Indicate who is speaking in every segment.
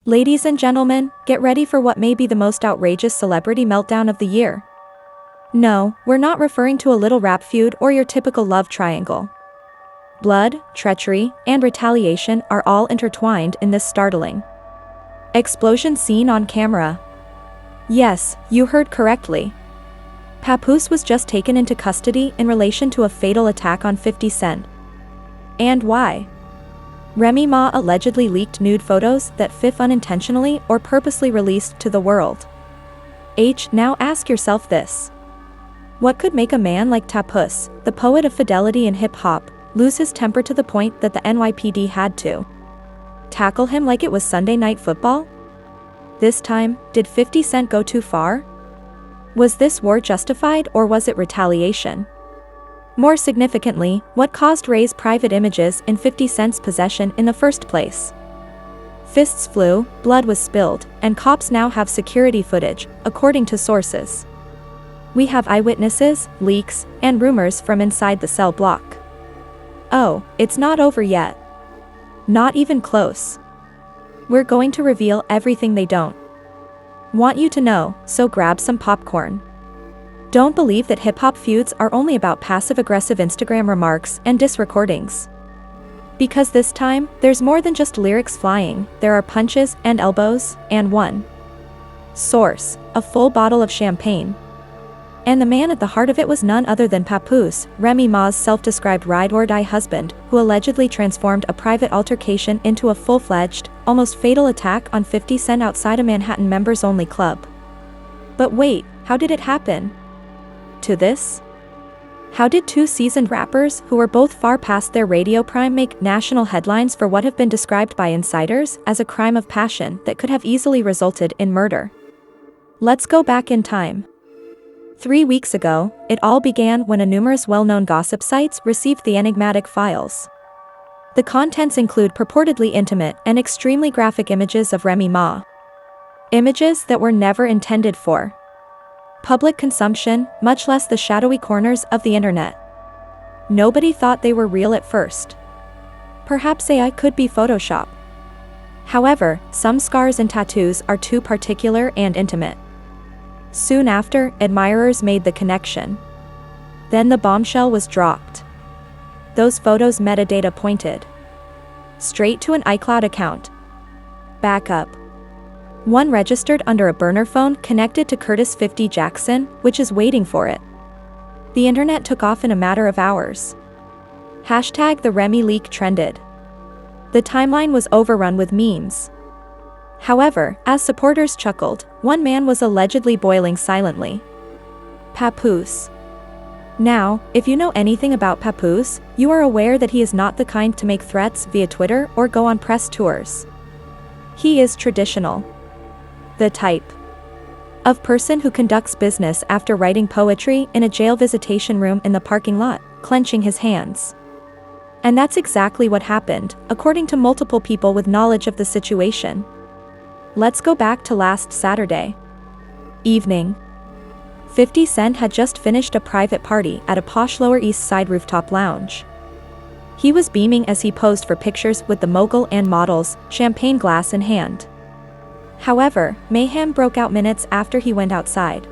Speaker 1: Ladies and gentlemen, get ready for what may be the most outrageous celebrity meltdown of the year. No, we're not referring to a little rap feud or your typical love triangle. Blood, treachery, and retaliation are all intertwined in this startling explosion scene on camera. Yes, you heard correctly. Papoose was just taken into custody in relation to a fatal attack on 50 Cent. And why? Remy Ma allegedly leaked nude photos that Fif unintentionally or purposely released to the world. Now ask yourself this. What could make a man like Papoose, the poet of fidelity in hip-hop, lose his temper to the point that the NYPD had to tackle him like it was Sunday Night Football? This time, did 50 Cent go too far? Was this war justified or was it retaliation? More significantly, what caused Ray's private images in 50 Cent's possession in the first place? Fists flew, blood was spilled, and cops now have security footage, according to sources. We have eyewitnesses, leaks, and rumors from inside the cell block. Oh, it's not over yet. Not even close. We're going to reveal everything they don't want you to know, so grab some popcorn. Don't believe that hip-hop feuds are only about passive-aggressive Instagram remarks and diss recordings. Because this time, there's more than just lyrics flying, there are punches and elbows, and one source, a full bottle of champagne. And the man at the heart of it was none other than Papoose, Remy Ma's self-described ride-or-die husband, who allegedly transformed a private altercation into a full-fledged, almost fatal attack on 50 Cent outside a Manhattan members-only club. But wait, how did it happen? To this? How did two seasoned rappers who were both far past their radio prime make national headlines for what have been described by insiders as a crime of passion that could have easily resulted in murder? Let's go back in time. 3 weeks ago, it all began when numerous well-known gossip sites received the enigmatic files. The contents include purportedly intimate and extremely graphic images of Remy Ma. Images that were never intended for public consumption, much less the shadowy corners of the internet. Nobody thought they were real at first. Perhaps AI could be Photoshop. However, some scars and tattoos are too particular and intimate. Soon after, admirers made the connection. Then the bombshell was dropped. Those photos' metadata pointed straight to an iCloud account. Backup. One registered under a burner phone connected to Curtis 50 Jackson, which is waiting for it. The internet took off in a matter of hours. #the Remy leak trended. The timeline was overrun with memes. However, as supporters chuckled, one man was allegedly boiling silently. Papoose. Now, if you know anything about Papoose, you are aware that he is not the kind to make threats via Twitter or go on press tours. He is traditional. The type of person who conducts business after writing poetry in a jail visitation room in the parking lot, clenching his hands. And that's exactly what happened, according to multiple people with knowledge of the situation. Let's go back to last Saturday evening. 50 Cent had just finished a private party at a posh Lower East Side rooftop lounge. He was beaming as he posed for pictures with the mogul and models, champagne glass in hand. However, mayhem broke out minutes after he went outside.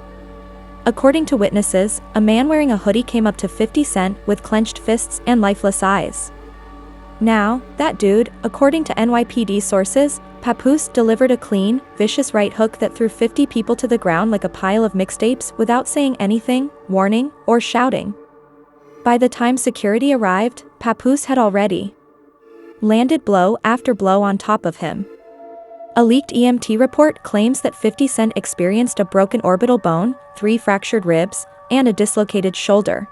Speaker 1: According to witnesses, a man wearing a hoodie came up to 50 Cent with clenched fists and lifeless eyes. Now, that dude, according to NYPD sources, Papoose delivered a clean, vicious right hook that threw 50 people to the ground like a pile of mixtapes without saying anything, warning, or shouting. By the time security arrived, Papoose had already landed blow after blow on top of him. A leaked EMT report claims that 50 Cent experienced a broken orbital bone, 3 fractured ribs, and a dislocated shoulder.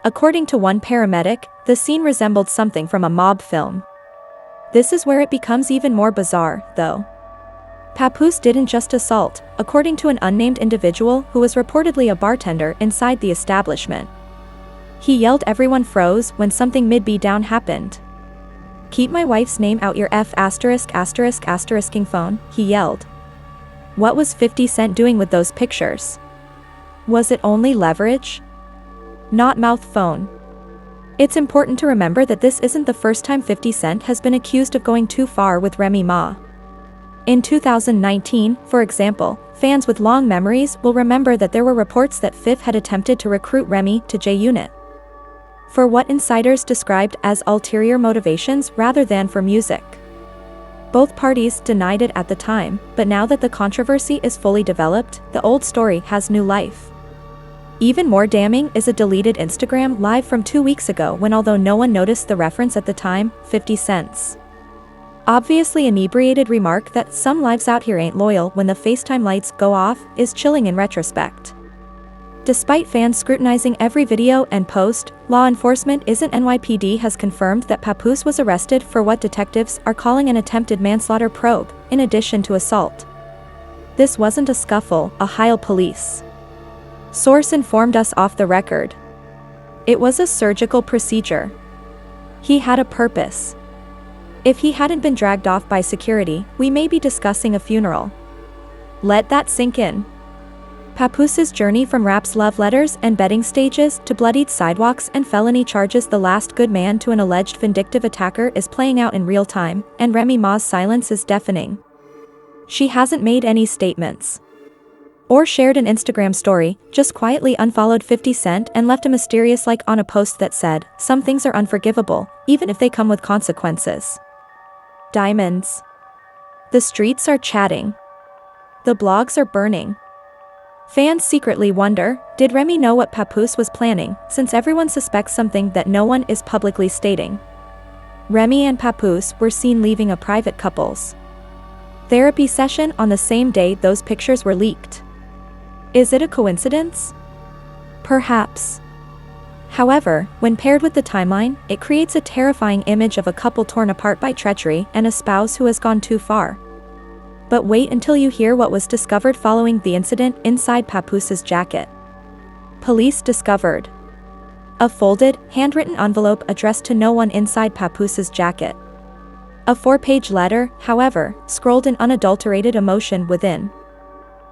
Speaker 1: According to one paramedic, the scene resembled something from a mob film. This is where it becomes even more bizarre, though. Papoose didn't just assault, according to an unnamed individual who was reportedly a bartender inside the establishment. He yelled everyone froze when something mid-Beatdown happened. "Keep my wife's name out your *******ing phone," he yelled. What was 50 Cent doing with those pictures? Was it only leverage? Not mouth phone. It's important to remember that this isn't the first time 50 Cent has been accused of going too far with Remy Ma. In 2019, for example, fans with long memories will remember that there were reports that Fifth had attempted to recruit Remy to J-Unit for what insiders described as ulterior motivations rather than for music. Both parties denied it at the time, but now that the controversy is fully developed, the old story has new life. Even more damning is a deleted Instagram live from 2 weeks ago when, although no one noticed the reference at the time, 50 Cent's obviously inebriated remark that "some lives out here ain't loyal when the FaceTime lights go off" is chilling in retrospect. Despite fans scrutinizing every video and post, law enforcement NYPD has confirmed that Papoose was arrested for what detectives are calling an attempted manslaughter probe, in addition to assault. This wasn't a scuffle, Ohio police source informed us off the record. It was a surgical procedure. He had a purpose. If he hadn't been dragged off by security, we may be discussing a funeral. Let that sink in. Papoose's journey from rap's love letters and betting stages to bloodied sidewalks and felony charges, the last good man to an alleged vindictive attacker, is playing out in real time, and Remy Ma's silence is deafening. She hasn't made any statements or shared an Instagram story, just quietly unfollowed 50 Cent and left a mysterious like on a post that said, "Some things are unforgivable, even if they come with consequences." Diamonds. The streets are chatting. The blogs are burning. Fans secretly wonder, did Remy know what Papoose was planning, since everyone suspects something that no one is publicly stating? Remy and Papoose were seen leaving a private couple's therapy session on the same day those pictures were leaked. Is it a coincidence? Perhaps. However, when paired with the timeline, it creates a terrifying image of a couple torn apart by treachery and a spouse who has gone too far. But wait until you hear what was discovered following the incident inside Papoose's jacket. Police discovered a folded, handwritten envelope addressed to no one inside Papoose's jacket. A 4-page letter, however, scrolled in unadulterated emotion within.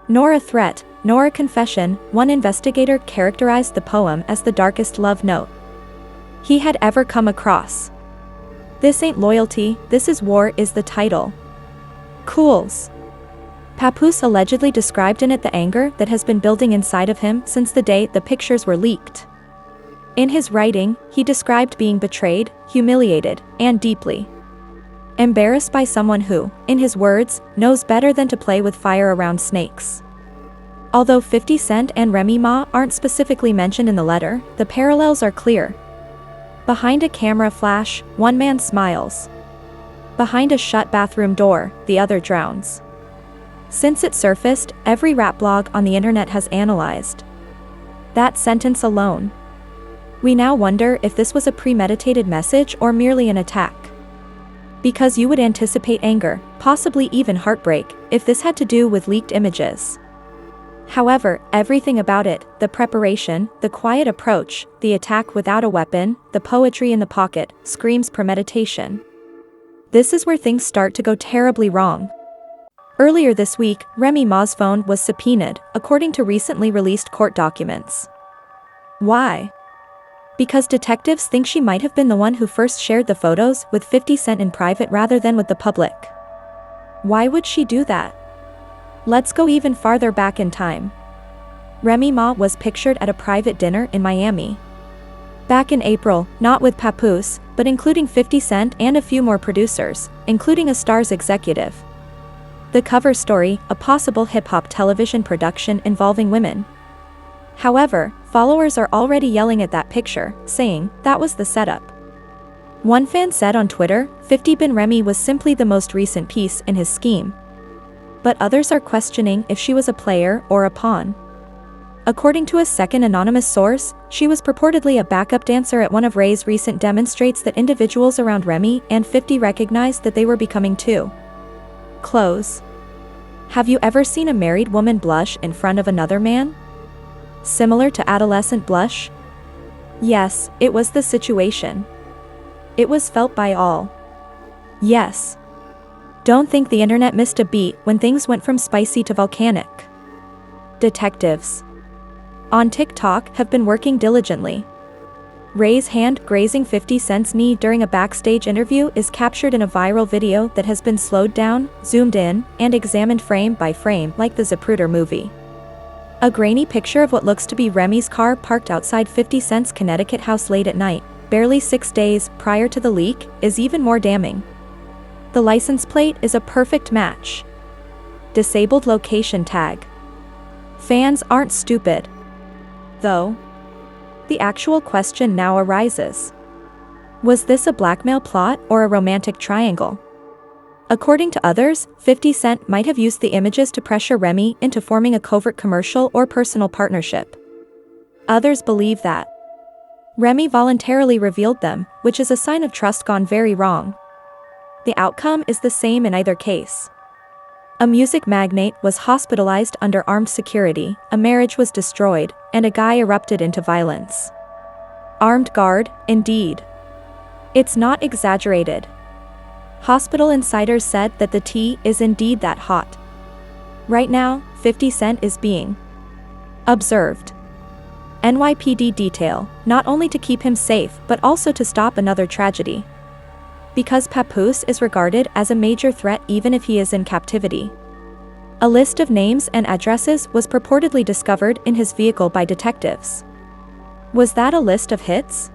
Speaker 1: Nor a threat, nor a confession, one investigator characterized the poem as the darkest love note he had ever come across. "This ain't loyalty, this is war" is the title. Cools. Papoose allegedly described in it the anger that has been building inside of him since the day the pictures were leaked. In his writing, he described being betrayed, humiliated, and deeply embarrassed by someone who, in his words, knows better than to play with fire around snakes. Although 50 Cent and Remy Ma aren't specifically mentioned in the letter, the parallels are clear. Behind a camera flash, one man smiles. Behind a shut bathroom door, the other drowns. Since it surfaced, every rap blog on the internet has analyzed that sentence alone. We now wonder if this was a premeditated message or merely an attack. Because you would anticipate anger, possibly even heartbreak, if this had to do with leaked images. However, everything about it, the preparation, the quiet approach, the attack without a weapon, the poetry in the pocket, screams premeditation. This is where things start to go terribly wrong. Earlier this week, Remy Ma's phone was subpoenaed, according to recently released court documents. Why? Because detectives think she might have been the one who first shared the photos with 50 Cent in private rather than with the public. Why would she do that? Let's go even farther back in time. Remy Ma was pictured at a private dinner in Miami back in April, not with Papoose, but including 50 Cent and a few more producers, including a Star's executive. The cover story, a possible hip-hop television production involving women. However, followers are already yelling at that picture, saying, that was the setup. One fan said on Twitter, 50 Bin Remy was simply the most recent piece in his scheme. But others are questioning if she was a player or a pawn. According to a second anonymous source, she was purportedly a backup dancer at one of Ray's recent demonstrates that individuals around Remy and 50 recognized that they were becoming too close. Have you ever seen a married woman blush in front of another man? Similar to adolescent blush? Yes, it was the situation. It was felt by all. Yes. Don't think the internet missed a beat when things went from spicy to volcanic. Detectives on TikTok have been working diligently. Ray's hand grazing 50 Cent's knee during a backstage interview is captured in a viral video that has been slowed down, zoomed in, and examined frame by frame like the Zapruder movie. A grainy picture of what looks to be Remy's car parked outside 50 Cent's Connecticut house late at night, barely 6 days prior to the leak, is even more damning. The license plate is a perfect match. Disabled location tag. Fans aren't stupid, though. The actual question now arises. Was this a blackmail plot or a romantic triangle? According to others, 50 Cent might have used the images to pressure Remy into forming a covert commercial or personal partnership. Others believe that Remy voluntarily revealed them, which is a sign of trust gone very wrong. The outcome is the same in either case. A music magnate was hospitalized under armed security, a marriage was destroyed, and a guy erupted into violence. Armed guard, indeed. It's not exaggerated. Hospital insiders said that the tea is indeed that hot. Right now, 50 Cent is being observed. NYPD detail, not only to keep him safe but also to stop another tragedy. Because Papoose is regarded as a major threat even if he is in captivity. A list of names and addresses was purportedly discovered in his vehicle by detectives. Was that a list of hits?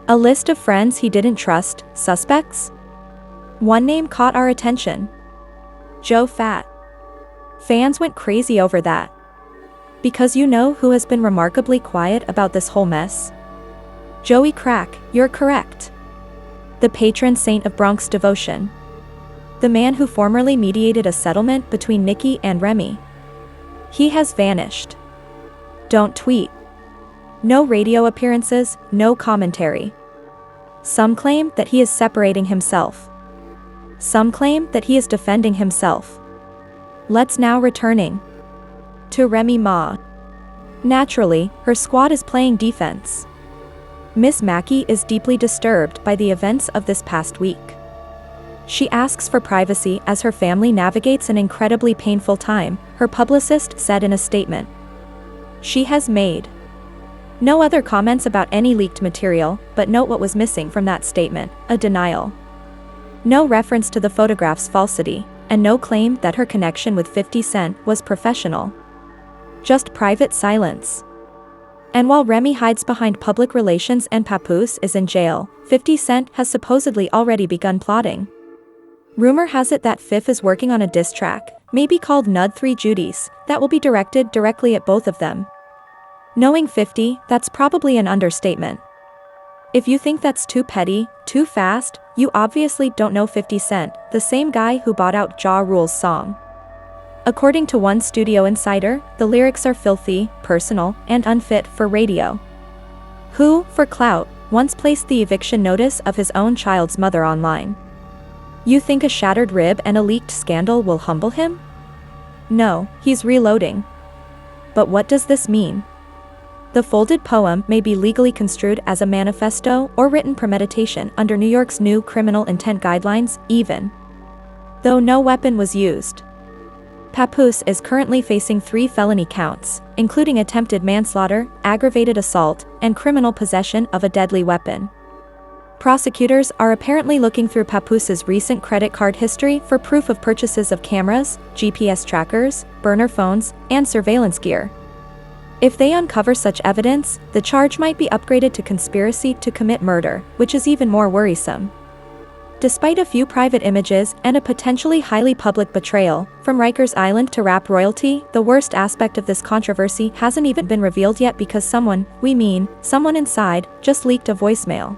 Speaker 1: A list of friends he didn't trust, suspects? One name caught our attention. Joe Fat. Fans went crazy over that. Because you know who has been remarkably quiet about this whole mess? Joey Crack, you're correct. The patron saint of Bronx devotion. The man who formerly mediated a settlement between Nicki and Remy. He has vanished. Don't tweet. No radio appearances, no commentary. Some claim that he is separating himself. Some claim that he is defending himself. Let's now returning to Remy Ma. Naturally, her squad is playing defense. Miss Mackey is deeply disturbed by the events of this past week. She asks for privacy as her family navigates an incredibly painful time, her publicist said in a statement. She has made no other comments about any leaked material, but note what was missing from that statement: a denial. No reference to the photograph's falsity, and no claim that her connection with 50 Cent was professional. Just private silence. And while Remy hides behind public relations and Papoose is in jail, 50 Cent has supposedly already begun plotting. Rumor has it that Fif is working on a diss track, maybe called Nud 3 Judies, that will be directed directly at both of them. Knowing 50, that's probably an understatement. If you think that's too petty, too fast, you obviously don't know 50 Cent, the same guy who bought out Ja Rule's song. According to one studio insider, the lyrics are filthy, personal, and unfit for radio. Who, for clout, once placed the eviction notice of his own child's mother online. You think a shattered rib and a leaked scandal will humble him? No, he's reloading. But what does this mean? The folded poem may be legally construed as a manifesto or written premeditation under New York's new criminal intent guidelines, even though no weapon was used. Papoose is currently facing 3 felony counts, including attempted manslaughter, aggravated assault, and criminal possession of a deadly weapon. Prosecutors are apparently looking through Papoose's recent credit card history for proof of purchases of cameras, GPS trackers, burner phones, and surveillance gear. If they uncover such evidence, the charge might be upgraded to conspiracy to commit murder, which is even more worrisome. Despite a few private images and a potentially highly public betrayal, from Rikers Island to rap royalty, the worst aspect of this controversy hasn't even been revealed yet because someone inside, just leaked a voicemail.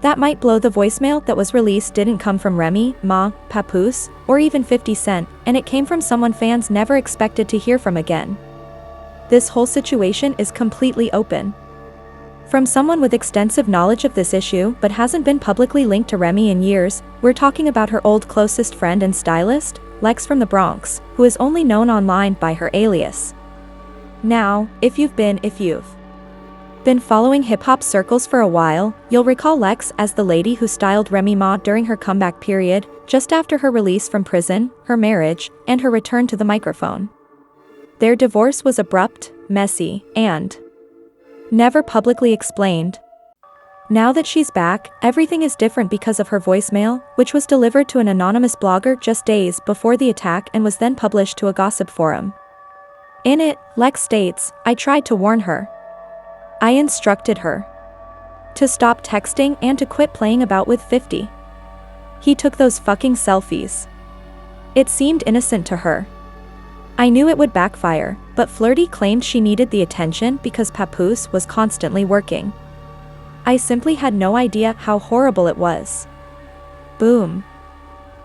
Speaker 1: That might blow. The voicemail that was released didn't come from Remy Ma, Papoose, or even 50 Cent, and it came from someone fans never expected to hear from again. This whole situation is completely open. From someone with extensive knowledge of this issue but hasn't been publicly linked to Remy in years, we're talking about her old closest friend and stylist, Lex from the Bronx, who is only known online by her alias. Now, if you've been following hip-hop circles for a while, you'll recall Lex as the lady who styled Remy Ma during her comeback period, just after her release from prison, her marriage, and her return to the microphone. Their divorce was abrupt, messy, and never publicly explained. Now that she's back, everything is different because of her voicemail, which was delivered to an anonymous blogger just days before the attack and was then published to a gossip forum. In it, Lex states, "I tried to warn her. I instructed her to stop texting and to quit playing about with 50. He took those fucking selfies. It seemed innocent to her. I knew it would backfire, but Flirty claimed she needed the attention because Papoose was constantly working. I simply had no idea how horrible it was." Boom.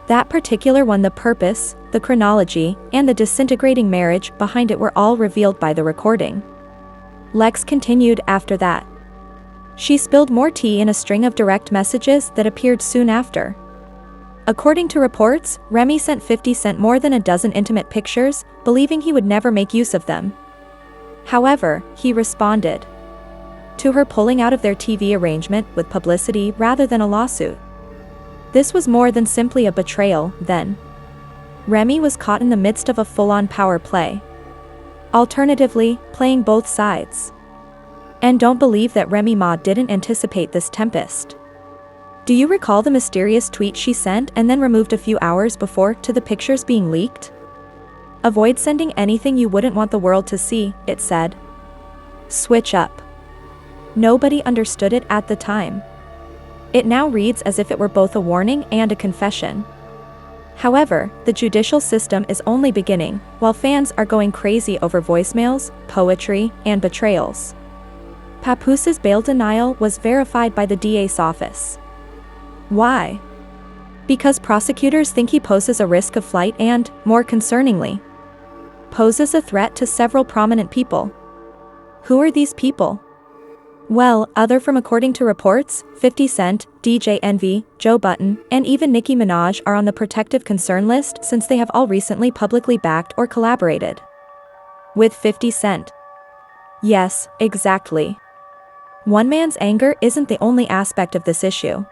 Speaker 1: That particular one, the purpose, the chronology, and the disintegrating marriage behind it were all revealed by the recording. Lex continued after that. She spilled more tea in a string of direct messages that appeared soon after. According to reports, Remy sent 50 Cent more than a dozen intimate pictures, believing he would never make use of them. However, he responded to her pulling out of their TV arrangement with publicity rather than a lawsuit. This was more than simply a betrayal, then. Remy was caught in the midst of a full-on power play. Alternatively, playing both sides. And don't believe that Remy Ma didn't anticipate this tempest. Do you recall the mysterious tweet she sent and then removed a few hours before to the pictures being leaked? "Avoid sending anything you wouldn't want the world to see," it said. Switch up. Nobody understood it at the time. It now reads as if it were both a warning and a confession. However, the judicial system is only beginning, while fans are going crazy over voicemails, poetry, and betrayals. Papoose's bail denial was verified by the DA's office. Why? Because prosecutors think he poses a risk of flight and, more concerningly, poses a threat to several prominent people. Who are these people? Well, according to reports, 50 Cent, DJ Envy, Joe Budden, and even Nicki Minaj are on the protective concern list since they have all recently publicly backed or collaborated with 50 Cent. Yes, exactly. One man's anger isn't the only aspect of this issue.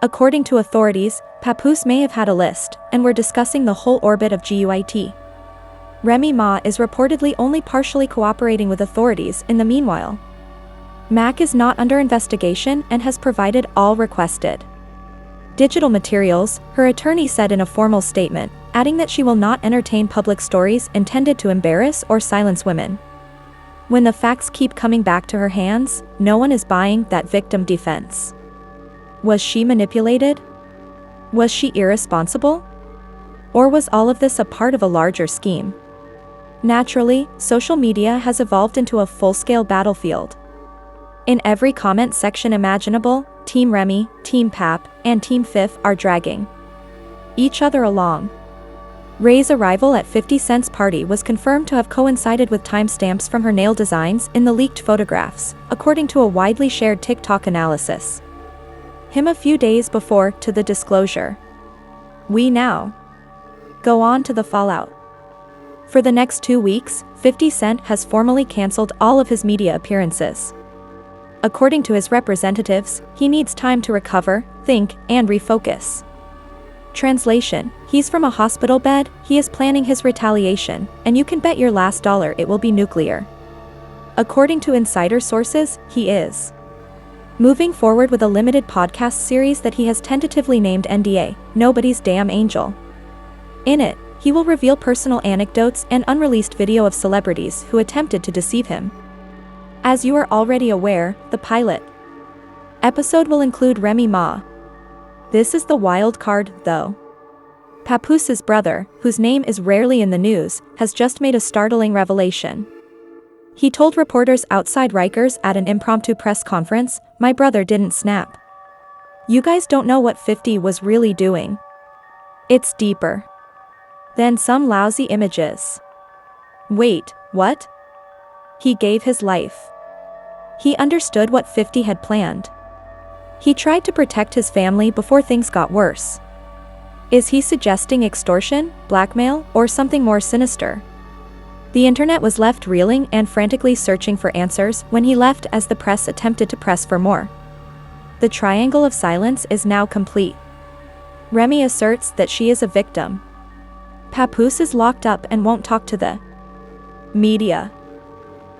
Speaker 1: According to authorities, Papoose may have had a list, and we're discussing the whole orbit of GUIT. Remy Ma is reportedly only partially cooperating with authorities in the meanwhile. Mac is not under investigation and has provided all requested digital materials, her attorney said in a formal statement, adding that she will not entertain public stories intended to embarrass or silence women. When the facts keep coming back to her hands, no one is buying that victim defense. Was she manipulated? Was she irresponsible? Or was all of this a part of a larger scheme? Naturally, social media has evolved into a full-scale battlefield. In every comment section imaginable, Team Remy, Team Pap, and Team Fif are dragging each other along. Ray's arrival at 50 Cent's party was confirmed to have coincided with timestamps from her nail designs in the leaked photographs, according to a widely shared TikTok analysis. Him a few days before to the disclosure. We now go on to the fallout. For the next 2 weeks, 50 Cent has formally canceled all of his media appearances. According to his representatives, he needs time to recover, think, and refocus. Translation: he's from a hospital bed, he is planning his retaliation, and you can bet your last dollar it will be nuclear. According to insider sources, he is moving forward with a limited podcast series that he has tentatively named NDA, Nobody's Damn Angel. In it, he will reveal personal anecdotes and unreleased video of celebrities who attempted to deceive him. As you are already aware, the pilot episode will include Remy Ma. This is the wild card, though. Papoose's brother, whose name is rarely in the news, has just made a startling revelation. He told reporters outside Rikers at an impromptu press conference, "My brother didn't snap. You guys don't know what 50 was really doing. It's deeper than some lousy images." Wait, what? He gave his life. He understood what 50 had planned. He tried to protect his family before things got worse. Is he suggesting extortion, blackmail, or something more sinister? The internet was left reeling and frantically searching for answers when he left as the press attempted to press for more. The triangle of silence is now complete. Remy asserts that she is a victim. Papoose is locked up and won't talk to the media.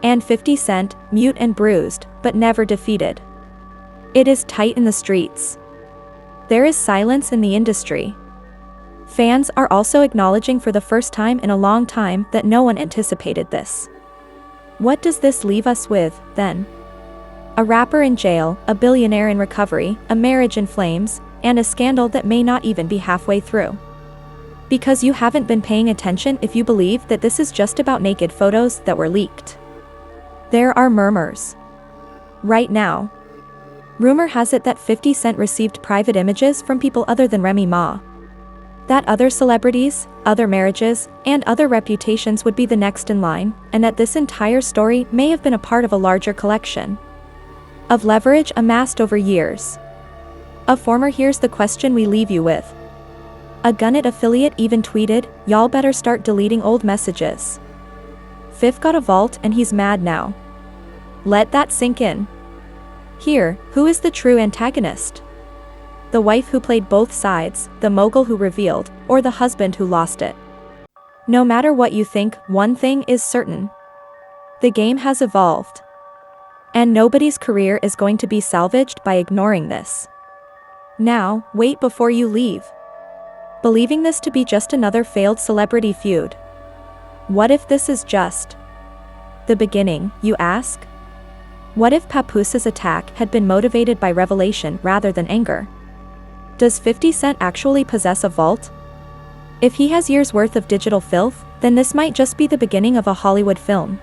Speaker 1: And 50 Cent, mute and bruised, but never defeated. It is tight in the streets. There is silence in the industry. Fans are also acknowledging for the first time in a long time that no one anticipated this. What does this leave us with, then? A rapper in jail, a billionaire in recovery, a marriage in flames, and a scandal that may not even be halfway through. Because you haven't been paying attention if you believe that this is just about naked photos that were leaked. There are murmurs. Right now. Rumor has it that 50 Cent received private images from people other than Remy Ma. That other celebrities, other marriages, and other reputations would be the next in line, and that this entire story may have been a part of a larger collection of leverage amassed over years. A former Here's the question we leave you with. A Gunnet affiliate even tweeted, "Y'all better start deleting old messages. Fifth got a vault and he's mad now." Let that sink in. Here, who is the true antagonist? The wife who played both sides, the mogul who revealed, or the husband who lost it? No matter what you think, one thing is certain. The game has evolved. And nobody's career is going to be salvaged by ignoring this. Now, wait before you leave. Believing this to be just another failed celebrity feud. What if this is just the beginning, you ask? What if Papoose's attack had been motivated by revelation rather than anger? Does 50 Cent actually possess a vault? If he has years' worth of digital filth, then this might just be the beginning of a Hollywood film.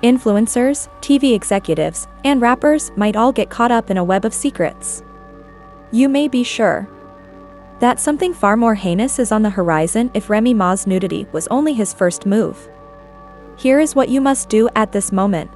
Speaker 1: Influencers, TV executives, and rappers might all get caught up in a web of secrets. You may be sure that something far more heinous is on the horizon if Remy Ma's nudity was only his first move. Here is what you must do at this moment.